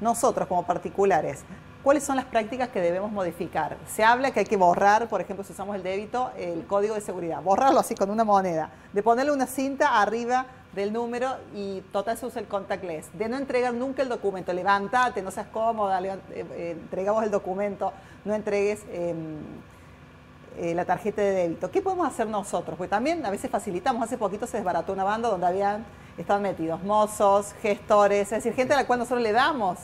nosotros como particulares, ¿cuáles son las prácticas que debemos modificar? Se habla que hay que borrar, por ejemplo, si usamos el débito, el código de seguridad, borrarlo así con una moneda, de ponerle una cinta arriba del número y total se usa el contactless, de no entregar nunca el documento, levántate, no seas cómoda, entregamos el documento, no entregues la tarjeta de débito. ¿Qué podemos hacer nosotros? Porque también a veces facilitamos, hace poquito se desbarató una banda donde estaban metidos mozos, gestores, es decir, gente a la cual nosotros le damos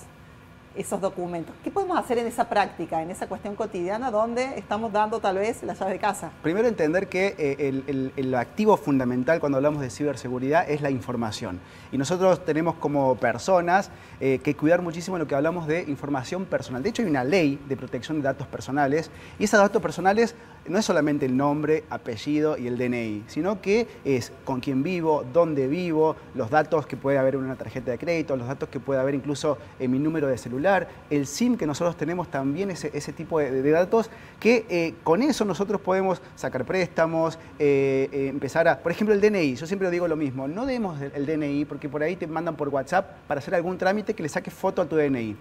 esos documentos. ¿Qué podemos hacer en esa práctica, en esa cuestión cotidiana donde estamos dando tal vez la llave de casa? Primero entender que el activo fundamental cuando hablamos de ciberseguridad es la información. Y nosotros tenemos como personas que cuidar muchísimo lo que hablamos de información personal. De hecho, hay una ley de protección de datos personales y esos datos personales no es solamente el nombre, apellido y el DNI, sino que es con quién vivo, dónde vivo, los datos que puede haber en una tarjeta de crédito, los datos que puede haber incluso en mi número de celular, el SIM que nosotros tenemos también, ese tipo de datos que con eso nosotros podemos sacar préstamos, empezar a... Por ejemplo, el DNI, yo siempre digo lo mismo, no demos el DNI porque por ahí te mandan por WhatsApp para hacer algún trámite que le saques foto a tu DNI.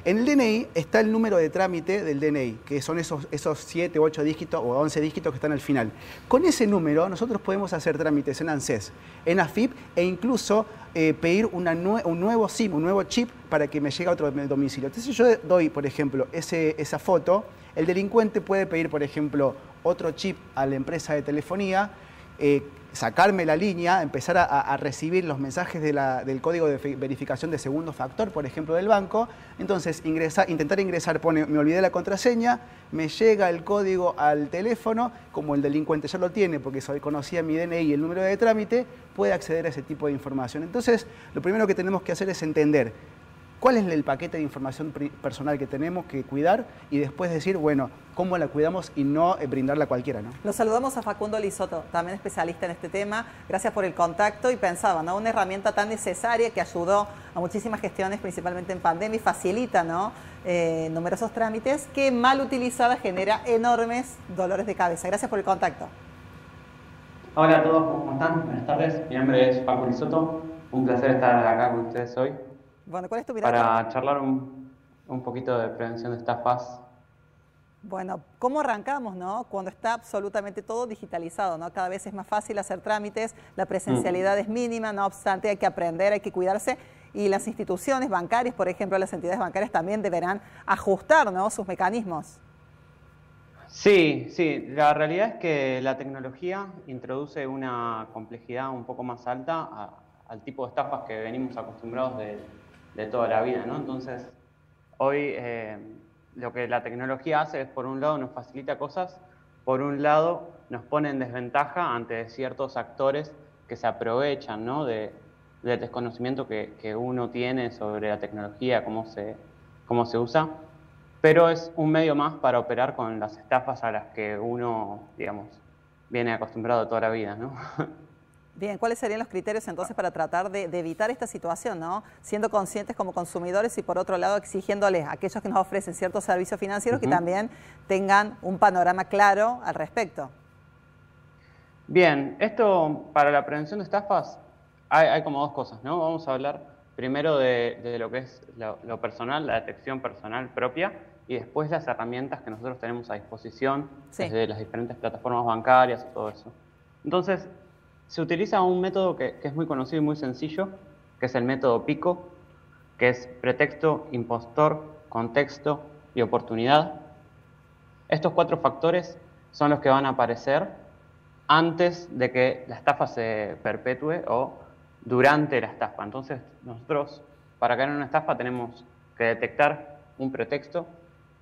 En el DNI está el número de trámite del DNI, que son esos 7, 8 dígitos o 11 dígitos que están al final. Con ese número nosotros podemos hacer trámites en ANSES, en AFIP e incluso pedir un nuevo SIM, un nuevo chip para que me llegue a otro domicilio. Entonces yo doy, por ejemplo, esa foto, el delincuente puede pedir, por ejemplo, otro chip a la empresa de telefonía, sacarme la línea, empezar a recibir los mensajes del código de verificación de segundo factor, por ejemplo, del banco. Entonces, intentar ingresar, pone, me olvidé la contraseña, me llega el código al teléfono, como el delincuente ya lo tiene, porque conocía mi DNI y el número de trámite, puede acceder a ese tipo de información. Entonces, lo primero que tenemos que hacer es entender cuál es el paquete de información personal que tenemos que cuidar y después decir, bueno, cómo la cuidamos y no brindarla a cualquiera, ¿no? Los saludamos a Facundo Lisoto, también especialista en este tema. Gracias por el contacto y pensaba, ¿no? Una herramienta tan necesaria que ayudó a muchísimas gestiones, principalmente en pandemia, y facilita, ¿no? Numerosos trámites que mal utilizada genera enormes dolores de cabeza. Gracias por el contacto. Hola a todos, ¿cómo están? Buenas tardes, mi nombre es Facundo Lisoto. Un placer estar acá con ustedes hoy. Bueno, ¿cuál es tu mirada? Para charlar un poquito de prevención de estafas. Bueno, ¿cómo arrancamos, no? Cuando está absolutamente todo digitalizado, ¿no? Cada vez es más fácil hacer trámites, la presencialidad es mínima, no obstante hay que aprender, hay que cuidarse y las instituciones bancarias, por ejemplo, las entidades bancarias también deberán ajustar, ¿no? Sus mecanismos. Sí, la realidad es que la tecnología introduce una complejidad un poco más alta al tipo de estafas que venimos acostumbrados de toda la vida, ¿no? Entonces, hoy lo que la tecnología hace es, por un lado, nos facilita cosas, por un lado, nos pone en desventaja ante ciertos actores que se aprovechan, ¿no? del desconocimiento que uno tiene sobre la tecnología, cómo se usa, pero es un medio más para operar con las estafas a las que uno, digamos, viene acostumbrado toda la vida, ¿no? Bien, ¿cuáles serían los criterios entonces para tratar de evitar esta situación, ¿no? Siendo conscientes como consumidores y por otro lado exigiéndoles a aquellos que nos ofrecen ciertos servicios financieros que también tengan un panorama claro al respecto. Bien, esto para la prevención de estafas hay como dos cosas, ¿no? Vamos a hablar primero de lo que es lo personal, la detección personal propia y después las herramientas que nosotros tenemos a disposición desde las diferentes plataformas bancarias y todo eso. Entonces, se utiliza un método que es muy conocido y muy sencillo, que es el método PICO, que es pretexto, impostor, contexto y oportunidad. Estos 4 factores son los que van a aparecer antes de que la estafa se perpetúe o durante la estafa. Entonces, nosotros, para caer en una estafa, tenemos que detectar un pretexto,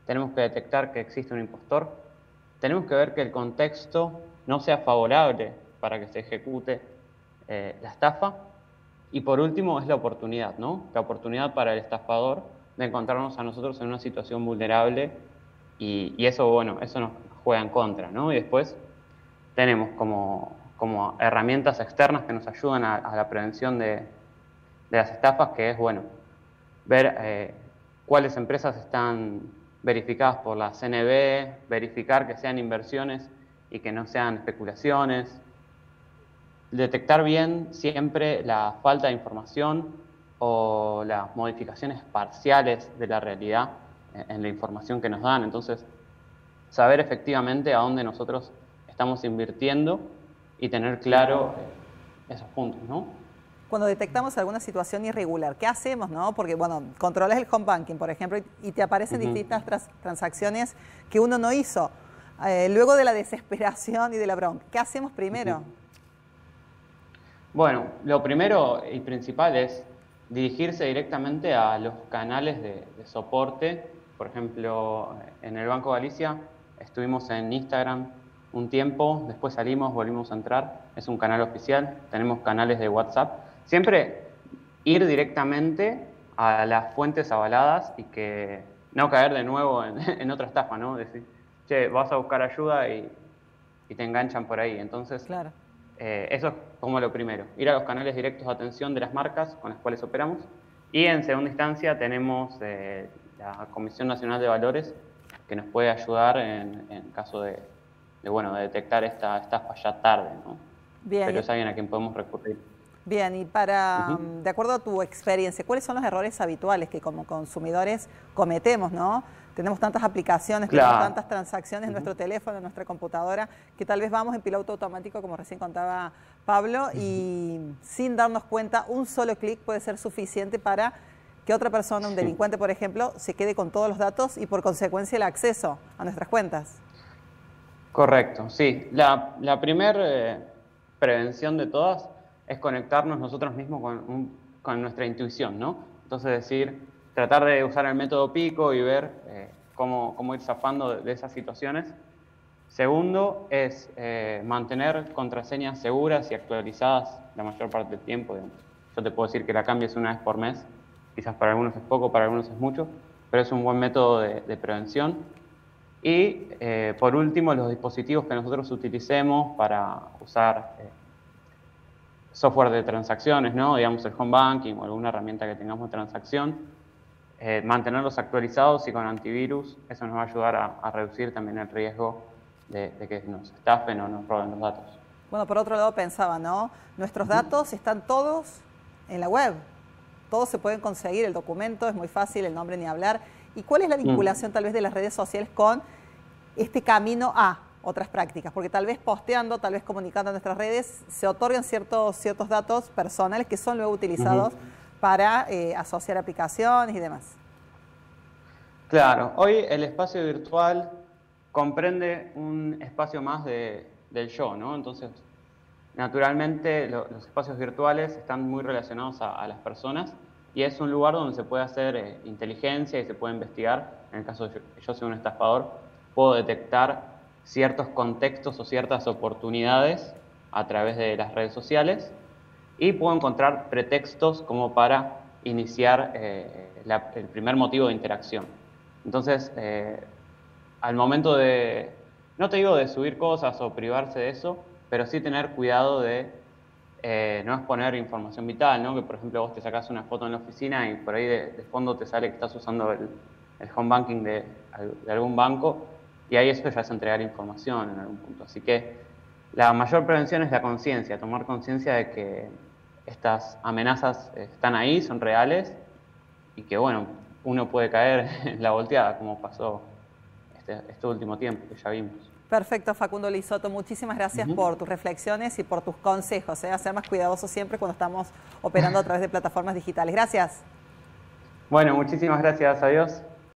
tenemos que detectar que existe un impostor, tenemos que ver que el contexto no sea favorable para que se ejecute la estafa. Y por último es la oportunidad, ¿no? La oportunidad para el estafador de encontrarnos a nosotros en una situación vulnerable y eso, bueno, eso nos juega en contra, ¿no? Y después tenemos como herramientas externas que nos ayudan a la prevención de las estafas, que es, bueno, ver cuáles empresas están verificadas por la CNB, verificar que sean inversiones y que no sean especulaciones, detectar bien siempre la falta de información o las modificaciones parciales de la realidad en la información que nos dan. Entonces, saber efectivamente a dónde nosotros estamos invirtiendo y tener claro esos puntos, ¿no? Cuando detectamos alguna situación irregular, ¿qué hacemos, no? Porque, bueno, controlas el home banking, por ejemplo, y te aparecen distintas transacciones que uno no hizo. Luego de la desesperación y de la bronca, ¿qué hacemos primero? Bueno, lo primero y principal es dirigirse directamente a los canales de soporte. Por ejemplo, en el Banco Galicia estuvimos en Instagram un tiempo, después salimos, volvimos a entrar, es un canal oficial, tenemos canales de WhatsApp. Siempre ir directamente a las fuentes avaladas y que no caer de nuevo en otra estafa, ¿no? Decir, che, vas a buscar ayuda y te enganchan por ahí. Entonces, claro. Eso es como lo primero, ir a los canales directos de atención de las marcas con las cuales operamos. Y en segunda instancia tenemos la Comisión Nacional de Valores, que nos puede ayudar en caso de detectar esta estafa ya tarde, ¿no? Bien. Pero es alguien a quien podemos recurrir. Bien, y de acuerdo a tu experiencia, ¿cuáles son los errores habituales que como consumidores cometemos, no? Tenemos tantas aplicaciones, tenemos tantas transacciones en nuestro teléfono, en nuestra computadora, que tal vez vamos en piloto automático, como recién contaba Pablo, y sin darnos cuenta, un solo clic puede ser suficiente para que otra persona, un delincuente, por ejemplo, se quede con todos los datos y por consecuencia el acceso a nuestras cuentas. Correcto, sí. La primera prevención de todas es conectarnos nosotros mismos con nuestra intuición, ¿no? Entonces tratar de usar el método Pico y ver cómo ir zafando de esas situaciones. Segundo es mantener contraseñas seguras y actualizadas la mayor parte del tiempo. Digamos. Yo te puedo decir que la cambies una vez por mes, quizás para algunos es poco, para algunos es mucho, pero es un buen método de prevención. Y por último, los dispositivos que nosotros utilicemos para usar software de transacciones, ¿no? Digamos el home banking o alguna herramienta que tengamos de transacción, mantenerlos actualizados y con antivirus, eso nos va a ayudar a reducir también el riesgo de que nos estafen o nos roben los datos. Bueno, por otro lado pensaba, ¿no? Nuestros datos están todos en la web, todos se pueden conseguir, el documento es muy fácil, el nombre ni hablar. ¿Y cuál es la vinculación tal vez de las redes sociales con este camino a otras prácticas? Porque tal vez posteando, tal vez comunicando en nuestras redes, se otorgan ciertos datos personales que son luego utilizados para asociar aplicaciones y demás. Claro, hoy el espacio virtual comprende un espacio más del yo, ¿no? Entonces, naturalmente los espacios virtuales están muy relacionados a las personas y es un lugar donde se puede hacer inteligencia y se puede investigar. En el caso de que yo sea un estafador, puedo detectar ciertos contextos o ciertas oportunidades a través de las redes sociales y puedo encontrar pretextos como para iniciar el primer motivo de interacción. Entonces, al momento no te digo de subir cosas o privarse de eso, pero sí tener cuidado de no exponer información vital, ¿no? Que por ejemplo vos te sacás una foto en la oficina y por ahí de fondo te sale que estás usando el home banking de algún banco y ahí eso ya es entregar información en algún punto. Así que la mayor prevención es la conciencia, tomar conciencia de que estas amenazas están ahí, son reales y que bueno, uno puede caer en la volteada como pasó este último tiempo que ya vimos. Perfecto, Facundo Lisoto, muchísimas gracias por tus reflexiones y por tus consejos, a ser más cuidadosos siempre cuando estamos operando a través de plataformas digitales. Gracias. Bueno, muchísimas gracias, adiós.